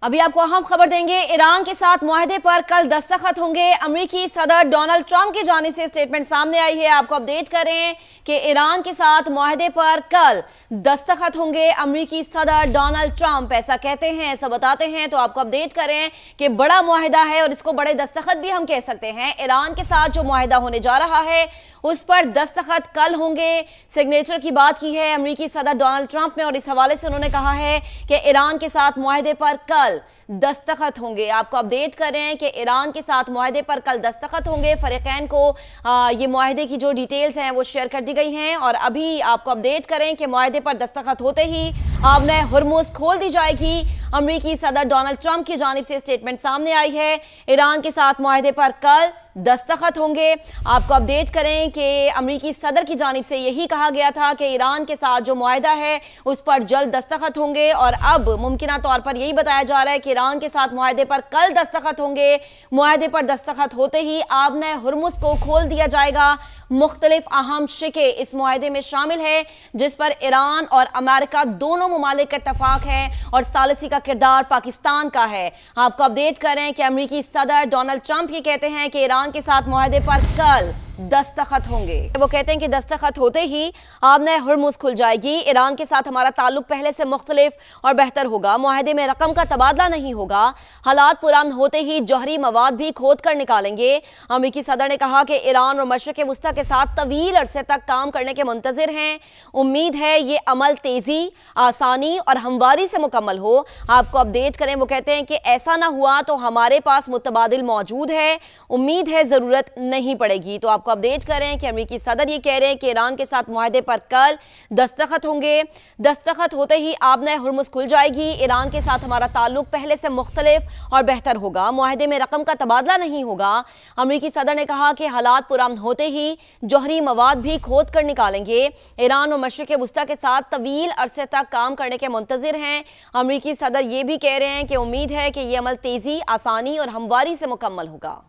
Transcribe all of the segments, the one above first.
ابھی آپ کو اہم خبر دیں گے۔ ایران کے ساتھ معاہدے پر کل دستخط ہوں گے۔ امریکی صدر ڈونلڈ ٹرمپ کی جانب سے اسٹیٹمنٹ سامنے آئی ہے۔ آپ کو اپڈیٹ کریں کہ ایران کے ساتھ معاہدے پر کل دستخط ہوں گے۔ امریکی صدر ڈونلڈ ٹرمپ ایسا کہتے ہیں، ایسا بتاتے ہیں، تو آپ کو اپڈیٹ کریں کہ بڑا معاہدہ ہے اور اس کو بڑے دستخط بھی ہم کہہ سکتے ہیں۔ ایران کے ساتھ جو معاہدہ ہونے جا رہا ہے اس پر دستخط کل ہوں گے۔ سگنیچر کی بات کی ہے امریکی صدر ڈونلڈ ٹرمپ نے اور اس حوالے سے انہوں نے کہا ہے کہ ایران کے ساتھ معاہدے پر کل دستخط ہوں گے۔ آپ کو اپڈیٹ کریں کہ ایران کے ساتھ معاہدے پر کل دستخط ہوں گے۔ فریقین کو یہ معاہدے کی جو ڈیٹیلز ہیں وہ شیئر کر دی گئی ہیں اور ابھی آپ کو اپڈیٹ کریں کہ معاہدے پر دستخط ہوتے ہی آبنہ ہرمز کھول دی جائے گی۔ امریکی صدر ڈونلڈ ٹرمپ کی جانب سے اسٹیٹمنٹ سامنے آئی ہے۔ ایران کے ساتھ معاہدے پر کل دستخط ہوں گے۔ آپ کو اپڈیٹ کریں کہ امریکی صدر کی جانب سے یہی کہا گیا تھا کہ ایران کے ساتھ جو معاہدہ ہے اس پر جلد دستخط ہوں گے اور اب ممکنہ طور پر یہی بتایا جا رہا ہے کہ ایران کے ساتھ معاہدے پر کل دستخط ہوں گے۔ معاہدے پر دستخط ہوتے ہی آبنہ ہرمز کو کھول دیا جائے گا۔ مختلف اہم شقیں اس معاہدے میں شامل ہے جس پر ایران اور امریکہ دونوں ممالک کا اتفاق ہے اور ثالثی کا کردار پاکستان کا ہے۔ آپ کو اپڈیٹ کریں کہ امریکی صدر ڈونلڈ ٹرمپ یہ کہتے ہیں کہ ایران کے ساتھ معاہدے پر کل دستخط ہوں گے۔ وہ کہتے ہیں کہ دستخط ہوتے ہی آبنہ ہرمز کھل جائے گی۔ ایران کے ساتھ ہمارا تعلق پہلے سے مختلف اور بہتر ہوگا۔ معاہدے میں رقم کا تبادلہ نہیں ہوگا۔ حالات پرامن ہوتے ہی جوہری مواد بھی کھود کر نکالیں گے۔ امریکی صدر نے کہا کہ ایران اور مشرق وسطیٰ کے ساتھ طویل عرصے تک کام کرنے کے منتظر ہیں۔ امید ہے یہ عمل تیزی، آسانی اور ہمواری سے مکمل ہو۔ آپ کو اپڈیٹ کریں، وہ کہتے ہیں کہ ایسا نہ ہوا تو ہمارے پاس متبادل موجود ہے۔ امید ہے ضرورت نہیں پڑے گی۔ تو آپ کو اپڈیٹ کریں کہ امریکی صدر یہ کہہ رہے ہیں کہ ایران کے ساتھ معاہدے پر کل دستخط ہوں گے۔ دستخط ہوتے ہی آبنہ ہرمز کھل جائے گی۔ ایران کے ساتھ ہمارا تعلق پہلے سے مختلف اور بہتر ہوگا۔ معاہدے میں رقم کا تبادلہ نہیں ہوگا۔ امریکی صدر نے کہا کہ حالات پرامن ہوتے ہی جوہری مواد بھی کھود کر نکالیں گے۔ ایران اور مشرق وسطیٰ کے ساتھ طویل عرصے تک کام کرنے کے منتظر ہیں۔ امریکی صدر یہ بھی کہہ رہے ہیں کہ امید ہے کہ یہ عمل تیزی، آسانی اور ہمواری سے مکمل ہوگا۔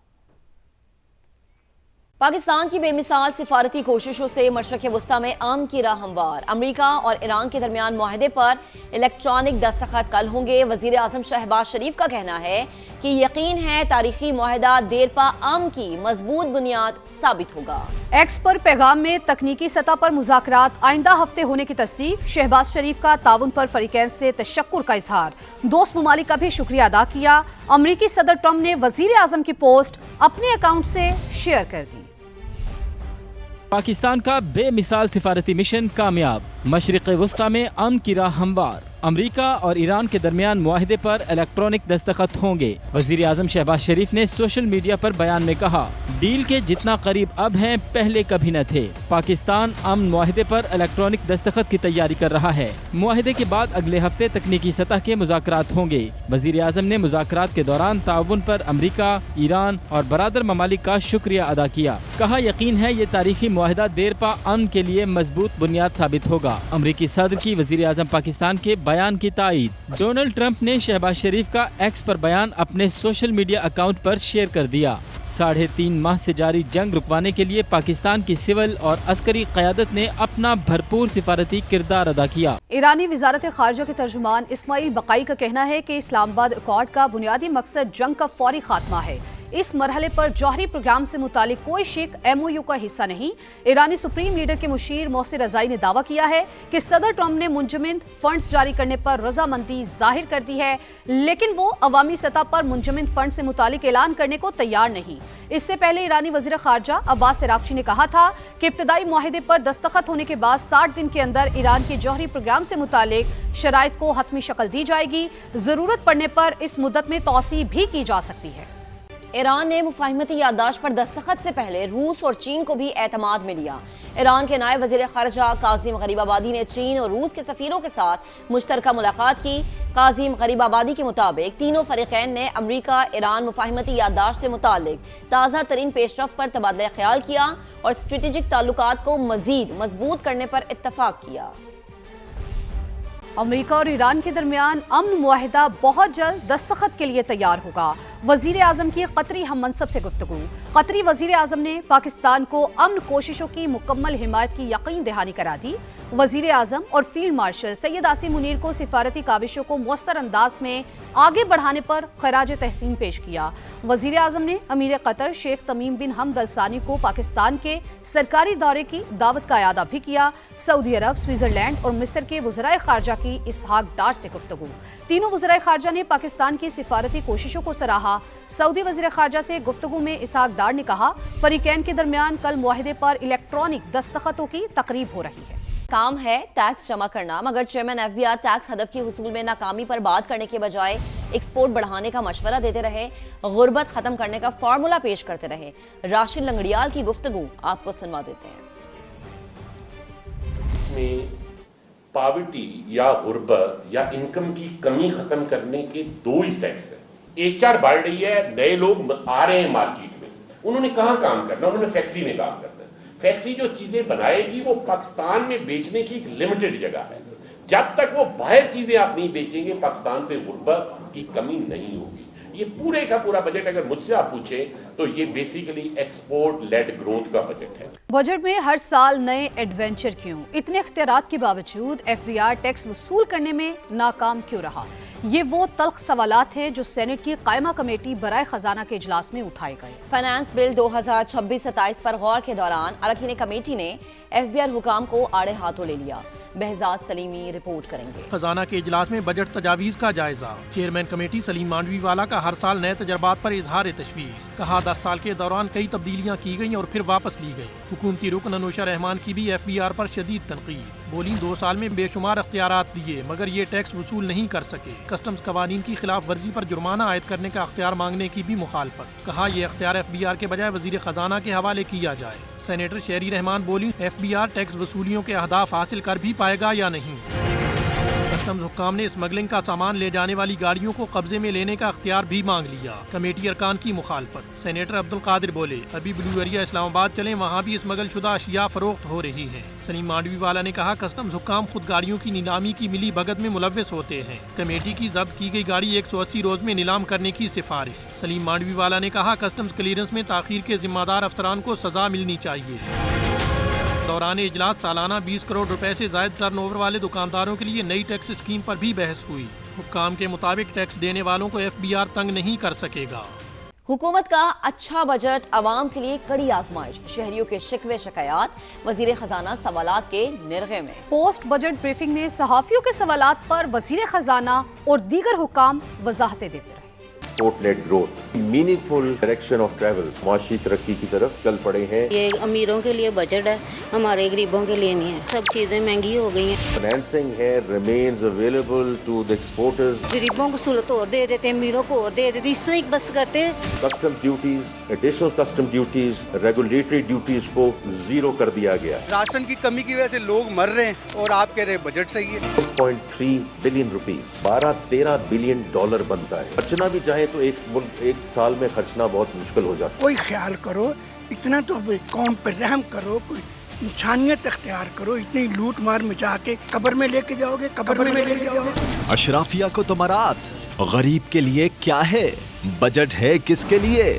پاکستان کی بے مثال سفارتی کوششوں سے مشرق وسطیٰ میں امن کی راہ ہموار۔ امریکہ اور ایران کے درمیان معاہدے پر الیکٹرانک دستخط کل ہوں گے۔ وزیر اعظم شہباز شریف کا کہنا ہے کہ یقین ہے تاریخی معاہدہ دیرپا امن کی مضبوط بنیاد ثابت ہوگا۔ ایکس پر پیغام میں تکنیکی سطح پر مذاکرات آئندہ ہفتے ہونے کی تصدیق۔ شہباز شریف کا تعاون پر فریقین سے تشکر کا اظہار۔ دوست ممالک کا بھی شکریہ ادا کیا۔ امریکی صدر ٹرمپ نے وزیر اعظم کی پوسٹ اپنے اکاؤنٹ سے شیئر کر دی۔ پاکستان کا بے مثال سفارتی مشن کامیاب۔ مشرق وسطیٰ میں امن کی راہ ہموار۔ امریکہ اور ایران کے درمیان معاہدے پر الیکٹرانک دستخط ہوں گے۔ وزیر اعظم شہباز شریف نے سوشل میڈیا پر بیان میں کہا، ڈیل کے جتنا قریب اب ہیں پہلے کبھی نہ تھے۔ پاکستان امن معاہدے پر الیکٹرانک دستخط کی تیاری کر رہا ہے۔ معاہدے کے بعد اگلے ہفتے تکنیکی سطح کے مذاکرات ہوں گے۔ وزیر اعظم نے مذاکرات کے دوران تعاون پر امریکہ، ایران اور برادر ممالک کا شکریہ ادا کیا۔ کہا یقین ہے یہ تاریخی معاہدہ دیرپا امن کے لیے مضبوط بنیاد ثابت ہوگا۔ امریکی صدر کی وزیر اعظم پاکستان کے بیان کی تائید۔ ڈونلڈ ٹرمپ نے شہباز شریف کا ایکس پر بیان اپنے سوشل میڈیا اکاؤنٹ پر شیئر کر دیا۔ 3.5 ماہ سے جاری جنگ رکوانے کے لیے پاکستان کی سول اور عسکری قیادت نے اپنا بھرپور سفارتی کردار ادا کیا۔ ایرانی وزارت خارجہ کے ترجمان اسماعیل بقائی کا کہنا ہے کہ اسلام آباد ایکارڈ کا بنیادی مقصد جنگ کا فوری خاتمہ ہے۔ اس مرحلے پر جوہری پروگرام سے متعلق کوئی شک ایم او یو کا حصہ نہیں۔ ایرانی سپریم لیڈر کے مشیر محسن رضائی نے دعویٰ کیا ہے کہ صدر ٹرمپ نے منجمد فنڈز جاری کرنے پر رضامندی ظاہر کر دی ہے، لیکن وہ عوامی سطح پر منجمد فنڈ سے متعلق اعلان کرنے کو تیار نہیں۔ اس سے پہلے ایرانی وزیر خارجہ عباس عراقچی نے کہا تھا کہ ابتدائی معاہدے پر دستخط ہونے کے بعد 60 دن کے اندر ایران کے جوہری پروگرام سے متعلق شرائط کو حتمی شکل دی جائے گی۔ ضرورت پڑنے پر اس مدت میں توسیع بھی کی جا سکتی ہے۔ ایران نے مفاہمتی یادداشت پر دستخط سے پہلے روس اور چین کو بھی اعتماد میں لیا۔ ایران کے نائب وزیر خارجہ کاظم غریب آبادی نے چین اور روس کے سفیروں کے ساتھ مشترکہ ملاقات کی۔ کاظم غریب آبادی کے مطابق تینوں فریقین نے امریکہ ایران مفاہمتی یادداشت سے متعلق تازہ ترین پیش رفت پر تبادلہ خیال کیا اور اسٹریٹجک تعلقات کو مزید مضبوط کرنے پر اتفاق کیا۔ अमेरिका और ईरान के दरमियान अमन मुआहिदा बहुत जल्द दस्तखत के लिए तैयार होगा। वजीर आजम की कतरी हम मनसब से गुफ्तगू। कतरी वजीर आजम ने पाकिस्तान को अमन कोशिशों की मुकम्मल हिमायत की यकीन दहानी करा दी। वजीर आजम और फील्ड मार्शल सैयद आसिम मुनीर को सिफारती काविशों को मौसर अंदाज में आगे बढ़ाने पर खराज तहसीन पेश किया। वजीर आजम ने अमीर कतर शेख तमीम बिन हमद अल सानी को पाकिस्तान के सरकारी दौरे की दावत का यादा भी किया। सऊदी अरब, स्विट्जरलैंड और मिस्र के वज़राए खारजा की इसहाक डार से गुफ्तगू। तीनों वज़राए खारजा ने पाकिस्तान की सिफारती कोशिशों को सराहा। सऊदी वज़ीर खारजा से गुफ्तगू में इसहाक डार ने कहा, फरीकैन के दरमियान कल मुआहिदे पर इलेक्ट्रॉनिक दस्तखतों की तकरीब हो रही है। काम है टैक्स जमा करना, मगर चेयरमैन एफबीआर टैक्स हदफ की हुसूल में नाकामी पर बात करने के बजाय एक्सपोर्ट बढ़ाने का मशवरा देते रहे, गुर्बत खत्म करने का फार्मूला पेश करते रहे। राशिद लंगड़ियाल की गुफ्तगू आपको सुनवा देते हैं। पॉवर्टी या गुर्बत या इनकम की कमी खत्म करने के दो ही सेट्स हैं। एचआर बढ़ रही है, नए लोग आ रहे हैं मार्केट में, उन्होंने कहाँ काम करना, उन्होंने फैक्ट्री में काम करना। फैक्ट्री जो चीजें बनाएगी वो पाकिस्तान में बेचने की एक लिमिटेड जगह है। जब तक वो बाहर चीजें आप नहीं बेचेंगे, पाकिस्तान से गुर्बत की कमी नहीं होगी। ये पूरे का पूरा बजट अगर मुझसे आप पूछे तो ये बेसिकली एक्सपोर्ट लेड ग्रोथ का बजट है। बजट में हर साल नए एडवेंचर क्यों? इतने इख्तियारात के बावजूद एफबीआर टैक्स वसूल करने में नाकाम क्यों रहा? ये वो तल्ख सवालात हैं जो सेनेट की कायमा कमेटी बराए खजाना के इजलास में उठाए गए। फाइनेंस बिल 2026-27 पर गौर के दौरान अरकान कमेटी ने एफबीआर हुकाम को आड़े हाथों ले लिया। बहजाद सलीमी रिपोर्ट करेंगे। खजाना के इजलास में बजट तजावीज़ का जायजा। चेयरमैन कमेटी सलीम मांडवी वाला का हर साल नए तजर्बात पर इजहार तशवीश। कहा 10 साल के दौरान कई तब्दीलियां की गई और फिर वापस ली गई। हुकूमती रुकन अनुशा रहमान की भी एफबीआर पर शदीद तनकीद। बोली 2 साल में बेशुमार अख्तियारात दिए मगर ये टैक्स वसूल नहीं कर सके। कस्टम्स कवानीन की खिलाफ वर्जी पर जुर्माना आयद करने का अख्तियार मांगने की भी मुखालफत। कहा यह अख्तियार एफबीआर के बजाय वजीर खजाना के हवाले किया जाए। सेनेटर शेरी रहमान बोली एफबीआर टैक्स वसूलियों के अहदाफ हासिल कर भी पाएगा या नहीं। कस्टम्स हुक्काम ने स्मगलिंग का सामान ले जाने वाली गाड़ियों को कब्जे में लेने का अख्तियार भी मांग लिया। कमेटी अरकान की मुखालफत। सेनेटर अब्दुल कादिर बोले अभी ब्लू एरिया इस्लामाबाद चले, वहाँ भी स्मगल शुदा अशिया फरोख्त हो रही हैं। सलीम मांडवी वाला ने कहा कस्टम्स हुक्काम खुद गाड़ियों की नीलामी की मिली भगत में मुलव्वस होते हैं। कमेटी की जब्त की गई गाड़ी 180 रोज में नीलाम करने की सिफारिश। सलीम मांडवी वाला ने कहा कस्टम्स क्लियरेंस में ताखीर के जिम्मेदार अफसरान को सजा मिलनी चाहिए। दौरान इजलास सालाना 20 करोड़ रुपए से ज्यादा टर्नओवर वाले दुकानदारों के लिए नई टैक्स स्कीम पर भी बहस हुई। हुक्काम के मुताबिक टैक्स देने वालों को एफबीआर तंग नहीं कर सकेगा। हुकूमत का अच्छा बजट अवाम के लिए कड़ी आजमाइश। शहरियों के शिकवे शिकायत वजीर खजाना सवालात के निर्गे में। पोस्ट बजट ब्रीफिंग में सहाफियों के सवालात पर वजीर खजाना और दीगर हुक्काम वजाहतें देते रहे। Export-lead growth, meaningful direction of travel, माशी तरक्की की तरफ चल पड़े हैं। ये अमीरों के लिए बजट है, हमारे गरीबों के लिए नहीं है। सब चीजें महंगी हो गई हैं। फाइनेंसिंग है remains available to the exporters. गरीबों को सहूलत और दे देते हैं, अमीरों को और दे देते हैं, इस तरह बस करते हैं। Customs duties, additional custom duties, regulatory duties को जीरो कर दिया गया। राशन की कमी की वजह से लोग मर रहे हैं और आप कह रहे हैं बजट सही है। 1.3 बिलियन रुपीस, 12-13 बिलियन डॉलर बनता है। खर्चना भी चाहे तो एक साल में खर्चना बहुत मुश्किल हो जाता है। कोई ख्याल करो, इतना तो कौम पर रहम करो, कोई इंसानियत अख्तियार करो। इतनी लूट मार मचा के कब्र में लेके जाओगे, कब्र में लेके जाओगे। अशराफिया को तमरात, गरीब के लिए क्या है, बजट है किसके लिए?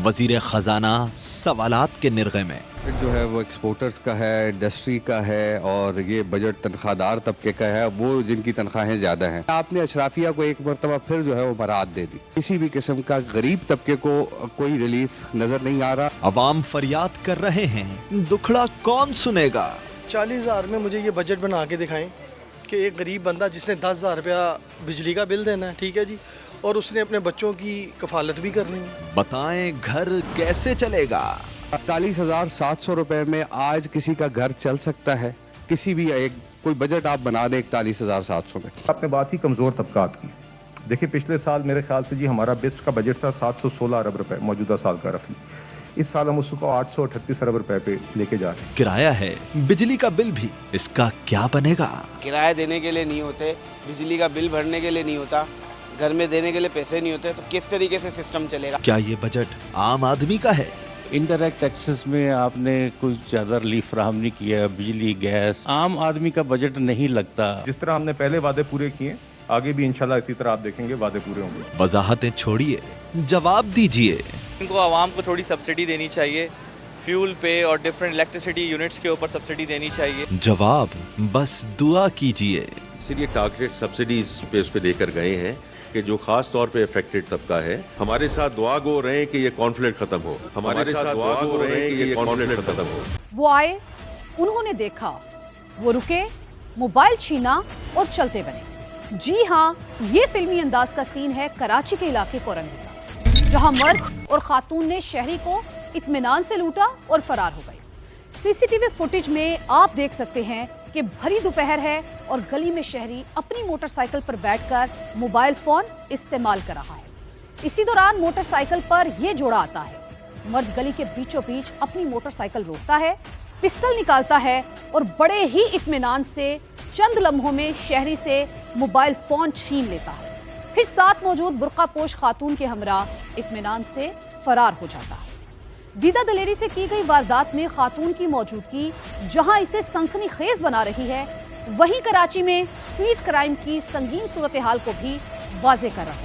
वजीर खजाना सवालात के निर्गे में। जो है वो एक्सपोर्टर्स का है, इंडस्ट्री का है और ये बजट तनख्वाहदार तबके का है, वो जिनकी तनख्वाहें ज़्यादा हैं। आपने अशराफिया को एक मरतबा फिर जो है वो बरात दे दी। किसी भी किस्म का गरीब तबके को कोई रिलीफ नजर नहीं आ रहा। अवाम फरियाद कर रहे हैं, दुखड़ा कौन सुनेगा? 40,000 में मुझे ये बजट बना के दिखाएं कि एक गरीब बंदा जिसने 10,000 रुपया बिजली का बिल देना है, ठीक है जी, और उसने अपने बच्चों की कफालत भी करनी है। बताएं घर कैसे चलेगा? 48,700 रुपए में आज किसी का घर चल सकता है? किसी भी एक कोई बजट आप बना दें 41,700 में। आपने बात ही कमज़ोर तबकात की। देखिए पिछले साल मेरे ख्याल से जी हमारा बेस्ट का बजट था 716 अरब रुपए, मौजूदा साल का रफली। इस साल हम उसको 838 अरब रुपए पे लेके जा रहे हैं। किराया है, बिजली का बिल भी, इसका क्या बनेगा? किराया देने के लिए नहीं होते, बिजली का बिल भरने के लिए नहीं होता, घर में देने के लिए पैसे नहीं होते, तो किस तरीके से सिस्टम चलेगा? क्या ये बजट आम आदमी का है? इनडायरेक्ट टैक्सेस में आपने कुछ ज़्यादा रिलीफ फराहम नहीं किया, बिजली गैस, आम आदमी का बजट नहीं लगता। जिस तरह हमने पहले वादे पूरे किए, आगे भी इंशाल्लाह इसी तरह आप देखेंगे वादे पूरे होंगे। वजाहतें छोड़िए, जवाब दीजिए। इनको आवाम को थोड़ी सब्सिडी देनी चाहिए, फ्यूल पे और डिफरेंट इलेक्ट्रिसिटी यूनिट्स के ऊपर सब्सिडी देनी चाहिए। जवाब बस दुआ कीजिए। इसीलिए टारगेट सब्सिडीज पे उस पे देकर गए हैं कि जो खास तौर पे अफेक्टेड तबका है, हमारे साथ दुआ गो रहे हैं कि ये कॉन्फ्लिक्ट खत्म हो, हमारे साथ दुआ गो रहे हैं कि ये कॉन्फ्लिक्ट खत्म हो। वो आए, उन्होंने देखा, वो रुके, मोबाइल छीना और चलते बने। जी हाँ, ये फिल्मी अंदाज का सीन है कराची के इलाके कोरंगी का, जहां मर्द और खातून ने शहरी को इत्मीनान से लूटा और फरार हो गए। सीसीटीवी फुटेज में आप देख सकते हैं कि भरी दोपहर है और गली में शहरी अपनी मोटरसाइकिल पर बैठकर मोबाइल फोन इस्तेमाल कर रहा है। इसी दौरान मोटरसाइकिल पर यह जोड़ा आता है। मर्द गली के बीचों बीच अपनी मोटरसाइकिल रोकता है, पिस्टल निकालता है और बड़े ही इत्मीनान से चंद लम्हों में शहरी से मोबाइल फोन छीन लेता है। फिर साथ मौजूद बुर्कापोश खातून के हमरा इत्मीनान से फरार हो जाता है। दीदा दलेरी से की गई वारदात में खातून की मौजूदगी जहां इसे सनसनीखेज बना रही है, वहीं कराची में स्ट्रीट क्राइम की संगीन सूरत हाल को भी वाज़ेह कर रहा है।